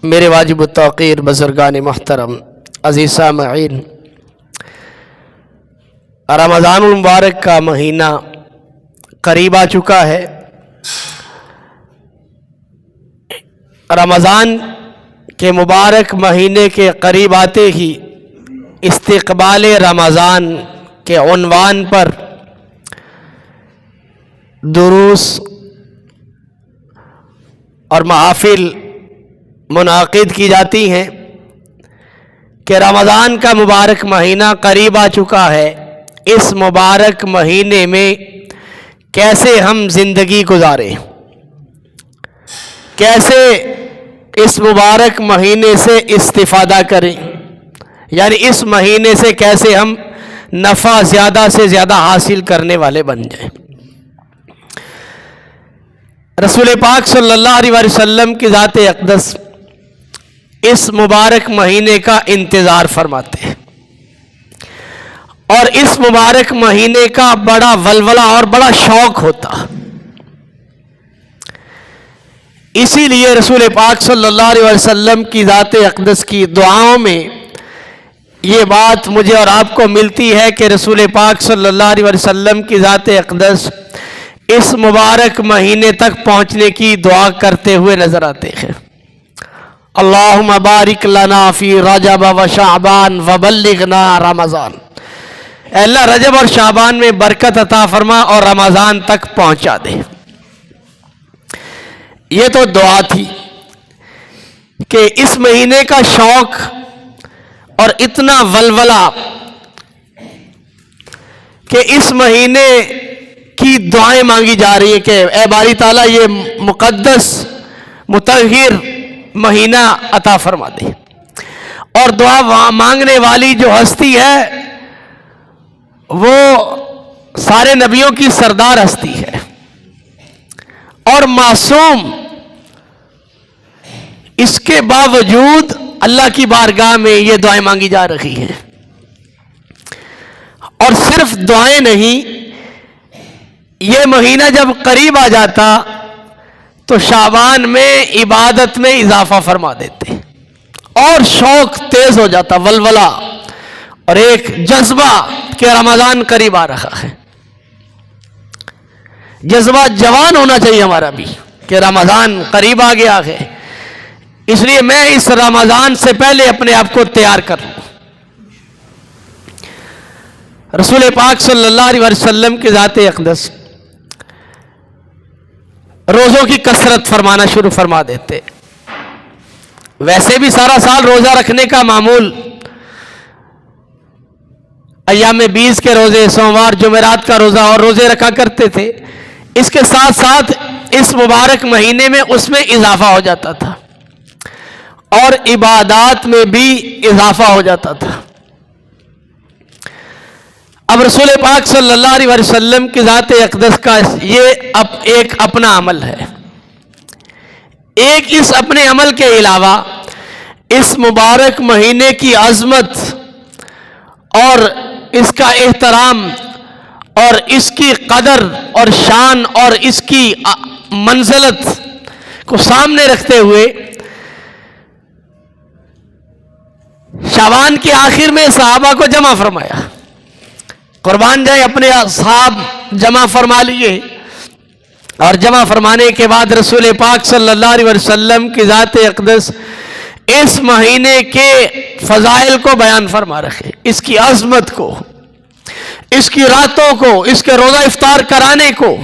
میرے واجب التوقیر بزرگان محترم، عزیز سامعین، رمضان المبارک کا مہینہ قریب آ چکا ہے۔ رمضان کے مبارک مہینے کے قریب آتے ہی استقبال رمضان کے عنوان پر دروس اور محافل منعقد کی جاتی ہیں کہ رمضان کا مبارک مہینہ قریب آ چکا ہے، اس مبارک مہینے میں کیسے ہم زندگی گزاریں، کیسے اس مبارک مہینے سے استفادہ کریں، یعنی اس مہینے سے کیسے ہم نفع زیادہ سے زیادہ حاصل کرنے والے بن جائیں۔ رسول پاک صلی اللہ علیہ وسلم کی ذات اقدس اس مبارک مہینے کا انتظار فرماتے ہیں، اور اس مبارک مہینے کا بڑا ولولہ اور بڑا شوق ہوتا۔ اسی لیے رسول پاک صلی اللہ علیہ وسلم کی ذات اقدس کی دعاؤں میں یہ بات مجھے اور آپ کو ملتی ہے کہ رسول پاک صلی اللہ علیہ وسلم کی ذات اقدس اس مبارک مہینے تک پہنچنے کی دعا کرتے ہوئے نظر آتے ہیں۔ اللہم بارک لنا فی رجب و شعبان وبلغنا رمضان، اے اللہ رجب اور شعبان میں برکت عطا فرما اور رمضان تک پہنچا دے۔ یہ تو دعا تھی کہ اس مہینے کا شوق اور اتنا ولولہ کہ اس مہینے کی دعائیں مانگی جا رہی ہیں کہ اے باری تعالیٰ یہ مقدس مطہر مہینہ عطا فرما دے، اور دعا مانگنے والی جو ہستی ہے وہ سارے نبیوں کی سردار ہستی ہے اور معصوم، اس کے باوجود اللہ کی بارگاہ میں یہ دعائیں مانگی جا رہی ہیں۔ اور صرف دعائیں نہیں، یہ مہینہ جب قریب آ جاتا تو شعبان میں عبادت میں اضافہ فرما دیتے اور شوق تیز ہو جاتا، ولولہ اور ایک جذبہ کہ رمضان قریب آ رہا ہے۔ جذبہ جوان ہونا چاہیے ہمارا بھی کہ رمضان قریب آ گیا ہے، اس لیے میں اس رمضان سے پہلے اپنے آپ کو تیار کر لوں۔ رسول پاک صلی اللہ علیہ وسلم کی ذات اقدس روزوں کی کثرت فرمانا شروع فرما دیتے۔ ویسے بھی سارا سال روزہ رکھنے کا معمول، ایام 20 کے روزے، سوموار جمعرات کا روزہ اور روزے رکھا کرتے تھے، اس کے ساتھ ساتھ اس مبارک مہینے میں اس میں اضافہ ہو جاتا تھا اور عبادات میں بھی اضافہ ہو جاتا تھا۔ اب رسول پاک صلی اللہ علیہ وسلم کی ذات اقدس کا یہ ایک اپنا عمل ہے۔ ایک اس اپنے عمل کے علاوہ اس مبارک مہینے کی عظمت اور اس کا احترام اور اس کی قدر اور شان اور اس کی منزلت کو سامنے رکھتے ہوئے شعبان کے آخر میں صحابہ کو جمع فرمایا۔ قربان جائے، اپنے اصحاب جمع فرما لیے، اور جمع فرمانے کے بعد رسول پاک صلی اللہ علیہ وسلم کی ذات اقدس اس مہینے کے فضائل کو بیان فرما رکھے، اس کی عظمت کو، اس کی راتوں کو، اس کے روزہ افطار کرانے کو۔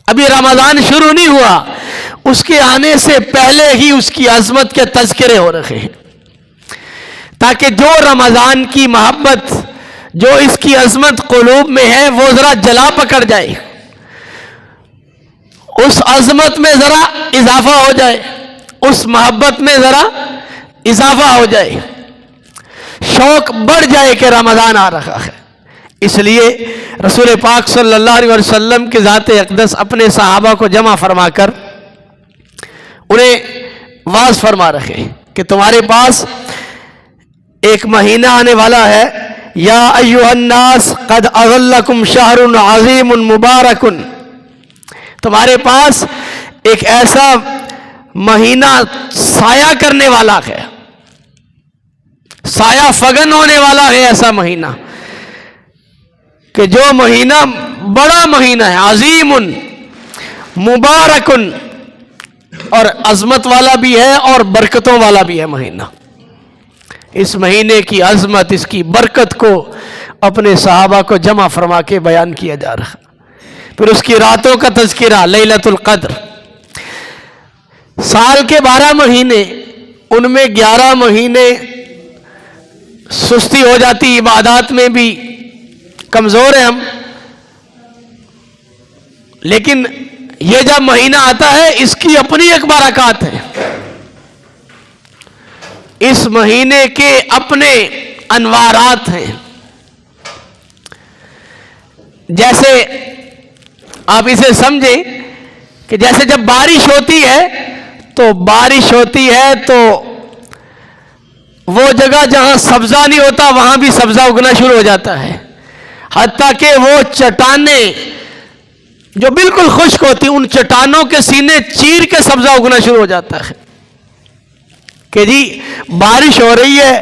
ابھی رمضان شروع نہیں ہوا، اس کے آنے سے پہلے ہی اس کی عظمت کے تذکرے ہو رکھے ہیں، تاکہ جو رمضان کی محبت، جو اس کی عظمت قلوب میں ہے، وہ ذرا جلا پکڑ جائے، اس عظمت میں ذرا اضافہ ہو جائے، اس محبت میں ذرا اضافہ ہو جائے، شوق بڑھ جائے کہ رمضان آ رہا ہے۔ اس لیے رسول پاک صلی اللہ علیہ وسلم کی ذات اقدس اپنے صحابہ کو جمع فرما کر انہیں واعظ فرما رکھے کہ تمہارے پاس ایک مہینہ آنے والا ہے، یا ایھا الناس قد اظلکم شہر عظیم مبارک، تمہارے پاس ایک ایسا مہینہ سایہ کرنے والا ہے، سایہ فگن ہونے والا ہے، ایسا مہینہ کہ جو مہینہ بڑا مہینہ ہے، عظیم مبارکن، اور عظمت والا بھی ہے اور برکتوں والا بھی ہے مہینہ۔ اس مہینے کی عظمت، اس کی برکت کو اپنے صحابہ کو جمع فرما کے بیان کیا جا رہا۔ پھر اس کی راتوں کا تذکرہ، لیلۃ القدر۔ سال کے 12 مہینے، ان میں 11 مہینے سستی ہو جاتی، عبادات میں بھی کمزور ہیں ہم، لیکن یہ جب مہینہ آتا ہے اس کی اپنی ایک برکات ہے، اس مہینے کے اپنے انوارات ہیں۔ جیسے آپ اسے سمجھیں کہ جیسے جب بارش ہوتی ہے تو وہ جگہ جہاں سبزہ نہیں ہوتا وہاں بھی سبزہ اگنا شروع ہو جاتا ہے، حتیٰ کہ وہ چٹانیں جو بالکل خشک ہوتی، ان چٹانوں کے سینے چیر کے سبزہ اگنا شروع ہو جاتا ہے کہ جی بارش ہو رہی ہے،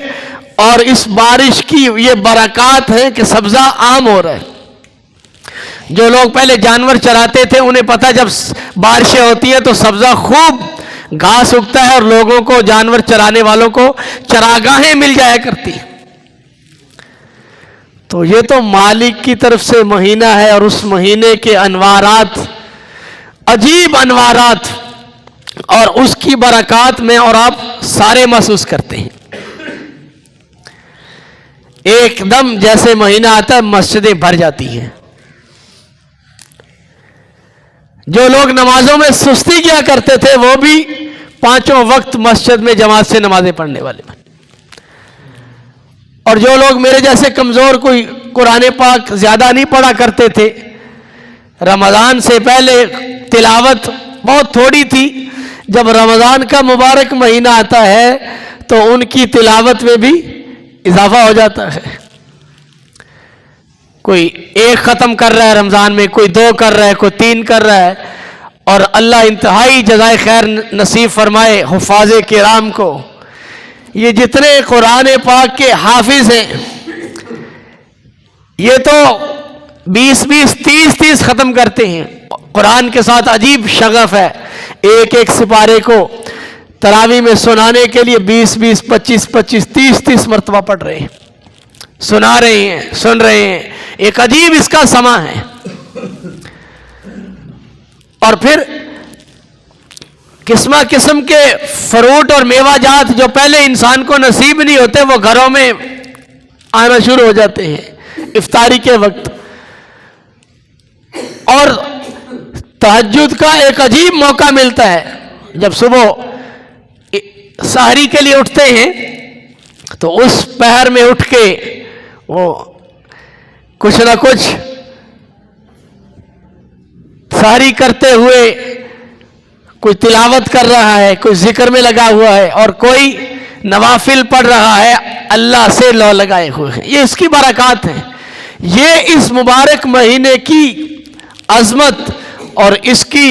اور اس بارش کی یہ برکات ہے کہ سبزہ عام ہو رہا ہے۔ جو لوگ پہلے جانور چراتے تھے انہیں پتہ جب بارشیں ہوتی ہیں تو سبزہ خوب گھاس اگتا ہے، اور لوگوں کو، جانور چرانے والوں کو چراگاہیں مل جایا کرتی۔ تو یہ تو مالک کی طرف سے مہینہ ہے، اور اس مہینے کے انوارات، عجیب انوارات اور اس کی برکات میں اور آپ سارے محسوس کرتے ہیں۔ ایک دم جیسے مہینہ آتا ہے مسجدیں بھر جاتی ہیں۔ جو لوگ نمازوں میں سستی کیا کرتے تھے وہ بھی 5 وقت مسجد میں جماعت سے نمازیں پڑھنے والے بن، اور جو لوگ میرے جیسے کمزور، کوئی قرآن پاک زیادہ نہیں پڑھا کرتے تھے، رمضان سے پہلے تلاوت بہت تھوڑی تھی، جب رمضان کا مبارک مہینہ آتا ہے تو ان کی تلاوت میں بھی اضافہ ہو جاتا ہے۔ کوئی 1 ختم کر رہا ہے رمضان میں، کوئی 2 کر رہا ہے، کوئی 3 کر رہا ہے، اور اللہ انتہائی جزائے خیر نصیب فرمائے حفاظ کرام کو۔ یہ جتنے قرآن پاک کے حافظ ہیں یہ تو 20 30 ختم کرتے ہیں۔ قرآن کے ساتھ عجیب شغف ہے، ایک سپارے کو تراویح میں سنانے کے لیے 20 25 30 مرتبہ پڑھ رہے ہیں، سنا رہے ہیں، سن رہے ہیں، ایک عجیب اس کا سما ہے۔ اور پھر قسمہ قسم کے فروٹ اور میوہ جات جو پہلے انسان کو نصیب نہیں ہوتے وہ گھروں میں آنا شروع ہو جاتے ہیں افطاری کے وقت۔ اور تہجد کا ایک عجیب موقع ملتا ہے، جب صبح سحری کے لیے اٹھتے ہیں تو اس پہر میں اٹھ کے وہ کچھ نہ کچھ سحری کرتے ہوئے کوئی تلاوت کر رہا ہے، کوئی ذکر میں لگا ہوا ہے، اور کوئی نوافل پڑھ رہا ہے، اللہ سے لو لگائے ہوئے ہیں۔ یہ اس کی برکات ہیں، یہ اس مبارک مہینے کی عظمت اور اس کی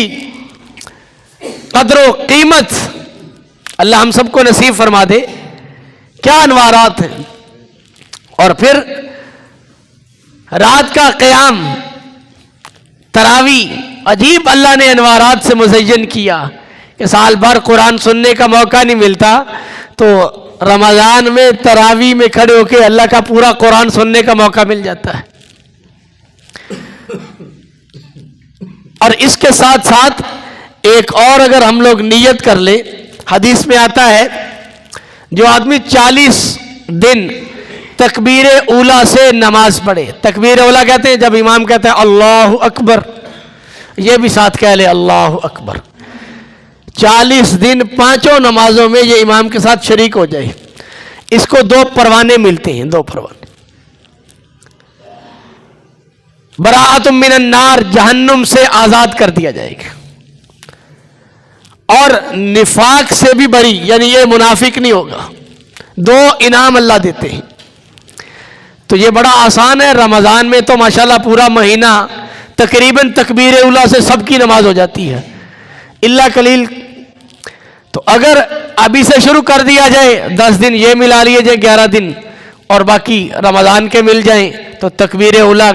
قدر و قیمت اللہ ہم سب کو نصیب فرما دے۔ کیا انوارات ہیں۔ اور پھر رات کا قیام، تراویح، عجیب اللہ نے انوارات سے مزین کیا کہ سال بھر قرآن سننے کا موقع نہیں ملتا، تو رمضان میں تراویح میں کھڑے ہو کے اللہ کا پورا قرآن سننے کا موقع مل جاتا ہے۔ اور اس کے ساتھ ساتھ ایک اور اگر ہم لوگ نیت کر لیں، حدیث میں آتا ہے جو آدمی 40 دن تکبیر اولا سے نماز پڑھے، تکبیر اولا کہتے ہیں جب امام کہتا ہے اللہ اکبر، یہ بھی ساتھ کہہ لے اللہ اکبر، 40 دن 5 نمازوں میں یہ امام کے ساتھ شریک ہو جائے، اس کو 2 پروانے ملتے ہیں، 2 پروانے۔ براءۃ من النار، جہنم سے آزاد کر دیا جائے گا، اور نفاق سے بھی بری، یعنی یہ منافق نہیں ہوگا، 2 انعام اللہ دیتے ہیں۔ تو یہ بڑا آسان ہے۔ رمضان میں تو ماشاءاللہ پورا مہینہ تقریباً تکبیر اولا سے سب کی نماز ہو جاتی ہے، الا قلیل تو اگر ابھی سے شروع کر دیا جائے، 10 دن یہ ملا لیے جائیں 11 دن اور باقی رمضان کے مل جائیں، تو تکبیر اولیٰ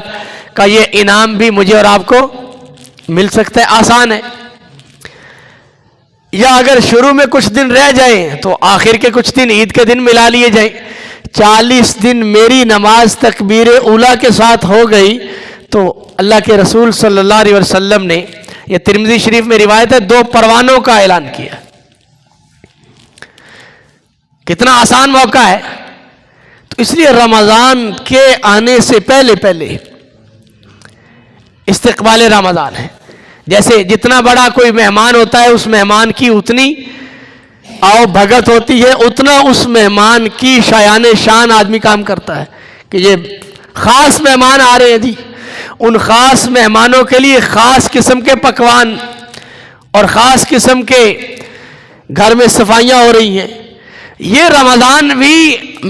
کا یہ انعام بھی مجھے اور آپ کو مل سکتا ہے، آسان ہے۔ یا اگر شروع میں کچھ دن رہ جائیں تو آخر کے کچھ دن عید کے دن ملا لیے جائیں۔ 40 دن میری نماز تکبیر اولیٰ کے ساتھ ہو گئی تو اللہ کے رسول صلی اللہ علیہ وسلم نے، یہ ترمذی شریف میں روایت ہے، 2 پروانوں کا اعلان کیا۔ کتنا آسان موقع ہے۔ تو اس لیے رمضان کے آنے سے پہلے استقبال رمضان ہے۔ جیسے جتنا بڑا کوئی مہمان ہوتا ہے، اس مہمان کی اتنی آؤ بھگت ہوتی ہے، اتنا اس مہمان کی شایان شان آدمی کام کرتا ہے کہ یہ خاص مہمان آ رہے ہیں جی، ان خاص مہمانوں کے لیے خاص قسم کے پکوان اور خاص قسم کے گھر میں صفائیاں ہو رہی ہیں۔ یہ رمضان بھی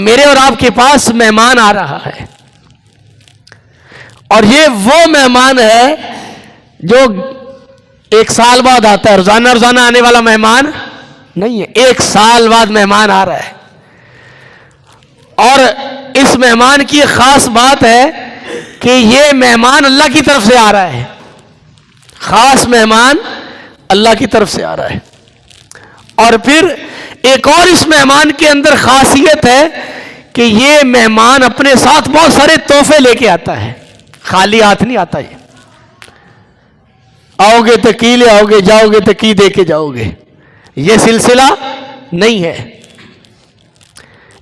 میرے اور آپ کے پاس مہمان آ رہا ہے، اور یہ وہ مہمان ہے جو 1 سال بعد آتا ہے، روزانہ آنے والا مہمان نہیں ہے، 1 سال بعد مہمان آ رہا ہے۔ اور اس مہمان کی ایک خاص بات ہے کہ یہ مہمان اللہ کی طرف سے آ رہا ہے، خاص مہمان اللہ کی طرف سے آ رہا ہے۔ اور پھر ایک اور اس مہمان کے اندر خاصیت ہے کہ یہ مہمان اپنے ساتھ بہت سارے تحفے لے کے آتا ہے، خالی ہاتھ نہیں آتا۔ یہ آؤ گے تو کی لے آؤ گے، جاؤ گے تو کی دے کے جاؤ گے، یہ سلسلہ نہیں ہے۔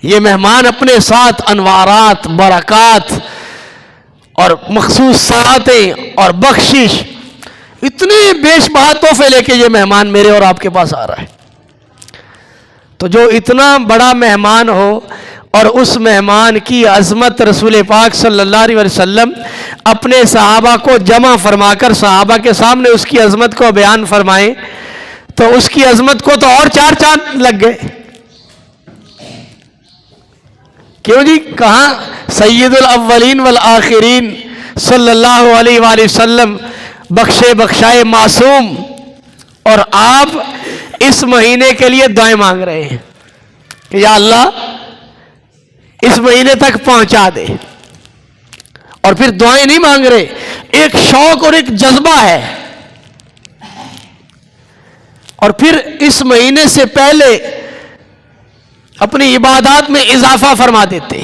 یہ مہمان اپنے ساتھ انوارات، برکات اور مخصوص سعادتیں اور بخشش، اتنے بیش بہا تحفے لے کے یہ مہمان میرے اور آپ کے پاس آ رہا ہے۔ تو جو اتنا بڑا مہمان ہو اور اس مہمان کی عظمت رسول پاک صلی اللہ علیہ وسلم اپنے صحابہ کو جمع فرما کر صحابہ کے سامنے اس کی عظمت کو بیان فرمائیں، تو اس کی عظمت کو تو اور 4 چاند لگ گئے۔ کیوں جی؟ کہاں سید الاولین والآخرین صلی اللہ علیہ وآلہ وسلم بخشے بخشائے معصوم، اور آپ اس مہینے کے لیے دعائیں مانگ رہے ہیں کہ یا اللہ اس مہینے تک پہنچا دے۔ اور پھر دعائیں نہیں مانگ رہے، ایک شوق اور ایک جذبہ ہے۔ اور پھر اس مہینے سے پہلے اپنی عبادات میں اضافہ فرما دیتے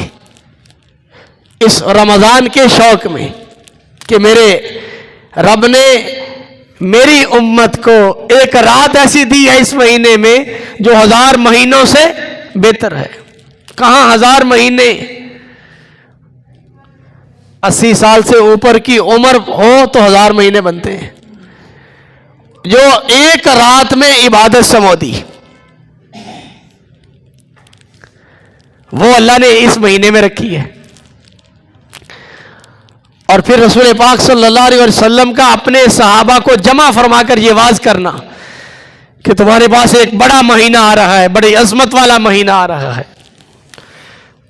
اس رمضان کے شوق میں کہ میرے رب نے میری امت کو ایک رات ایسی دی ہے اس مہینے میں جو 1000 مہینوں سے بہتر ہے۔ کہاں 1000 مہینے، 80 سال سے اوپر کی عمر ہو تو 1000 مہینے بنتے ہیں۔ جو ایک رات میں عبادت سمودی، وہ اللہ نے اس مہینے میں رکھی ہے۔ اور پھر رسول پاک صلی اللہ علیہ وسلم کا اپنے صحابہ کو جمع فرما کر یہ واز کرنا کہ تمہارے پاس ایک بڑا مہینہ آ رہا ہے، بڑی عظمت والا مہینہ آ رہا ہے۔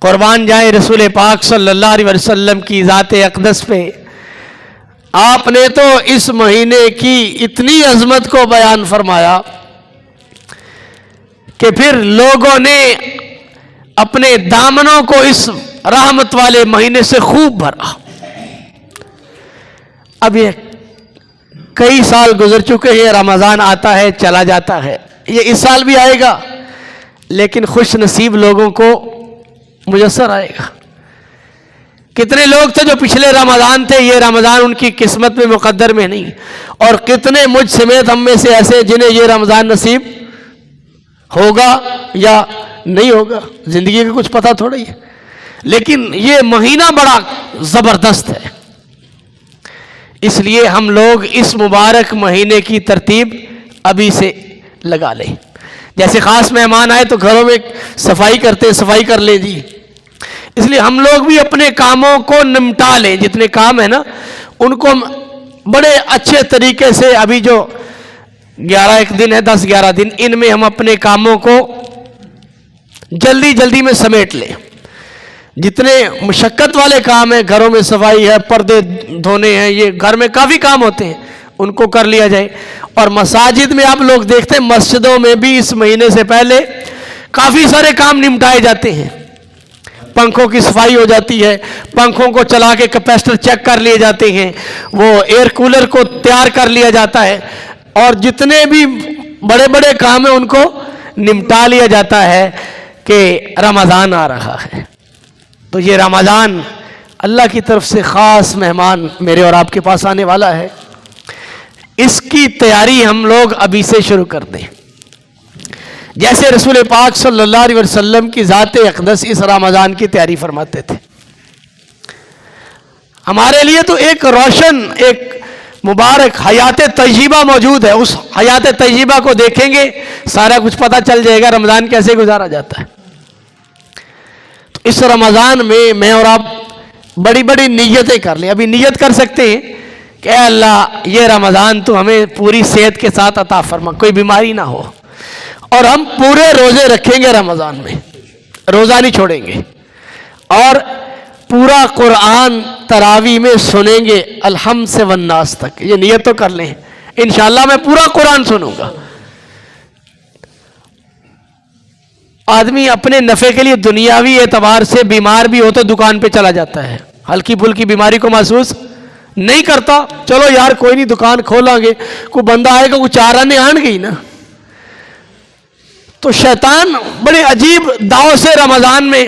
قربان جائے رسول پاک صلی اللہ علیہ وسلم کی ذات اقدس پہ، آپ نے تو اس مہینے کی اتنی عظمت کو بیان فرمایا کہ پھر لوگوں نے اپنے دامنوں کو اس رحمت والے مہینے سے خوب بھرا۔ اب یہ کئی سال گزر چکے ہیں، رمضان آتا ہے چلا جاتا ہے، یہ اس سال بھی آئے گا، لیکن خوش نصیب لوگوں کو میسر آئے گا۔ کتنے لوگ تھے جو پچھلے رمضان تھے، یہ رمضان ان کی قسمت میں مقدر میں نہیں، اور کتنے مجھ سمیت ہم میں سے ایسے جنہیں یہ رمضان نصیب ہوگا یا نہیں ہوگا، زندگی کا کچھ پتہ تھوڑا ہی ہے۔ لیکن یہ مہینہ بڑا زبردست ہے، اس لیے ہم لوگ اس مبارک مہینے کی ترتیب ابھی سے لگا لیں۔ جیسے خاص مہمان آئے تو گھروں میں صفائی کرتے، صفائی کر لیں جی، اس لیے ہم لوگ بھی اپنے کاموں کو نمٹا لیں، جتنے کام ہیں نا ان کو بڑے اچھے طریقے سے، ابھی جو 11 دن ہے، 10-11 دن، ان میں ہم اپنے کاموں کو جلدی میں سمیٹ لیں۔ جتنے مشقت والے کام ہیں، گھروں میں صفائی ہے، پردے دھونے ہیں، یہ گھر میں کافی کام ہوتے ہیں، ان کو کر لیا جائے. اور مساجد میں آپ لوگ دیکھتے ہیں مسجدوں میں بھی اس مہینے سے پہلے کافی سارے کام نمٹائے جاتے ہیں. پنکھوں کی صفائی ہو جاتی ہے, پنکھوں کو چلا کے کیپیسٹر چیک کر لیے جاتے ہیں, وہ ایئر کولر کو تیار کر لیا جاتا ہے, اور جتنے بھی بڑے بڑے کام ہیں ان کو نمٹا لیا جاتا ہے کہ رمضان آ رہا ہے. تو یہ رمضان اللہ کی طرف سے خاص مہمان میرے اور آپ کے پاس آنے والا ہے. اس کی تیاری ہم لوگ ابھی سے شروع کر دیں. جیسے رسول پاک صلی اللہ علیہ وسلم کی ذات اقدس اس رمضان کی تیاری فرماتے تھے. ہمارے لیے تو ایک روشن, ایک مبارک حیات طیبہ موجود ہے. اس حیات طیبہ کو دیکھیں گے سارا کچھ پتہ چل جائے گا رمضان کیسے گزارا جاتا ہے. تو اس رمضان میں اور آپ بڑی بڑی نیتیں کر لیں. ابھی نیت کر سکتے ہیں کہ اے اللہ یہ رمضان تو ہمیں پوری صحت کے ساتھ عطا فرما, کوئی بیماری نہ ہو, اور ہم پورے روزے رکھیں گے رمضان میں, روزہ نہیں چھوڑیں گے, اور پورا قرآن تراویح میں سنیں گے الحمد سے والناس تک. یہ نیت تو کر لیں, انشاءاللہ میں پورا قرآن سنوں گا. آدمی اپنے نفع کے لیے دنیاوی اعتبار سے بیمار بھی ہو تو دکان پہ چلا جاتا ہے, ہلکی پھلکی بیماری کو محسوس نہیں کرتا. چلو یار کوئی نہیں دکان کھولیں گے, کوئی بندہ آئے گا, کوئی چار آنے آن گئی نا. تو شیطان بڑے عجیب داؤں سے رمضان میں,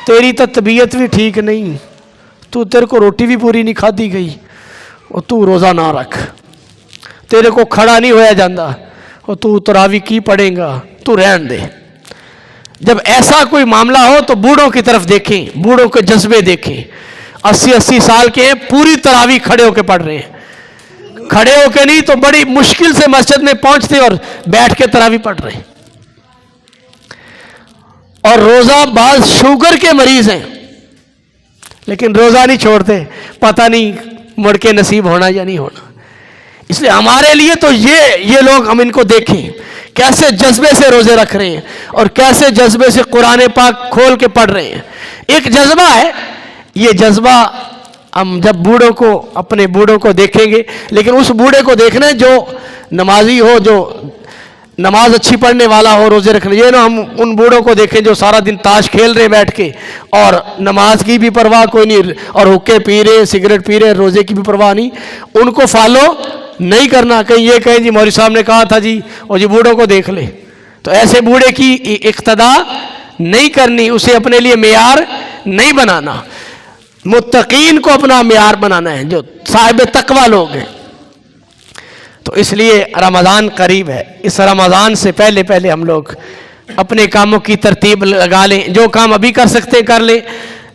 تیری تو طبیعت بھی ٹھیک نہیں, تیرے کو روٹی بھی پوری نہیں کھادی گئی, اور تو روزہ نہ رکھ, تیرے کو کھڑا نہیں ہویا جاندہ, اور تو تراویح کی پڑھے گا, تو رہن دے. جب ایسا کوئی معاملہ ہو تو بوڑھوں کی طرف دیکھیں, بوڑھوں کے جذبے دیکھیں. 80 سال کے ہیں, پوری تراویح کھڑے ہو کے پڑھ رہے ہیں. کھڑے ہو کے نہیں تو بڑی مشکل سے مسجد میں پہنچتے اور بیٹھ کے تراویح پڑھ رہے ہیں. اور روزہ بعض شوگر کے مریض ہیں لیکن روزہ نہیں چھوڑتے, پتہ نہیں مڑ کے نصیب ہونا یا نہیں ہونا. اس لیے ہمارے لیے تو یہ لوگ, ہم ان کو دیکھیں کیسے جذبے سے روزے رکھ رہے ہیں اور کیسے جذبے سے قرآن پاک کھول کے پڑھ رہے ہیں. ایک جذبہ ہے, یہ جذبہ ہم جب بوڑھوں کو, اپنے بوڑھوں کو دیکھیں گے, لیکن اس بوڑھے کو دیکھنا ہے جو نمازی ہو, جو نماز اچھی پڑھنے والا ہو, روزے رکھنے. یہ نا ہم ان بوڑھوں کو دیکھیں جو سارا دن تاش کھیل رہے بیٹھ کے, اور نماز کی بھی پرواہ کوئی نہیں, اور حقے پی رہے, سگریٹ پی رہے, روزے کی بھی پرواہ نہیں. ان کو فالو نہیں کرنا. کہیں یہ کہیں جی مولوی صاحب نے کہا تھا جی, اور جی بوڑھوں کو دیکھ لے. تو ایسے بوڑھے کی اقتدا نہیں کرنی, اسے اپنے لیے معیار نہیں بنانا. متقین کو اپنا معیار بنانا ہے, جو صاحب تقوی لوگ ہیں. تو اس لیے رمضان قریب ہے. اس رمضان سے پہلے ہم لوگ اپنے کاموں کی ترتیب لگا لیں. جو کام ابھی کر سکتے کر لیں,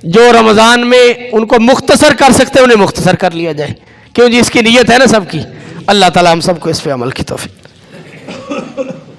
جو رمضان میں ان کو مختصر کر سکتے انہیں مختصر کر لیا جائے, کیوں جی اس کی نیت ہے نا سب کی. اللہ تعالی ہم سب کو اس پہ عمل کی توفیق.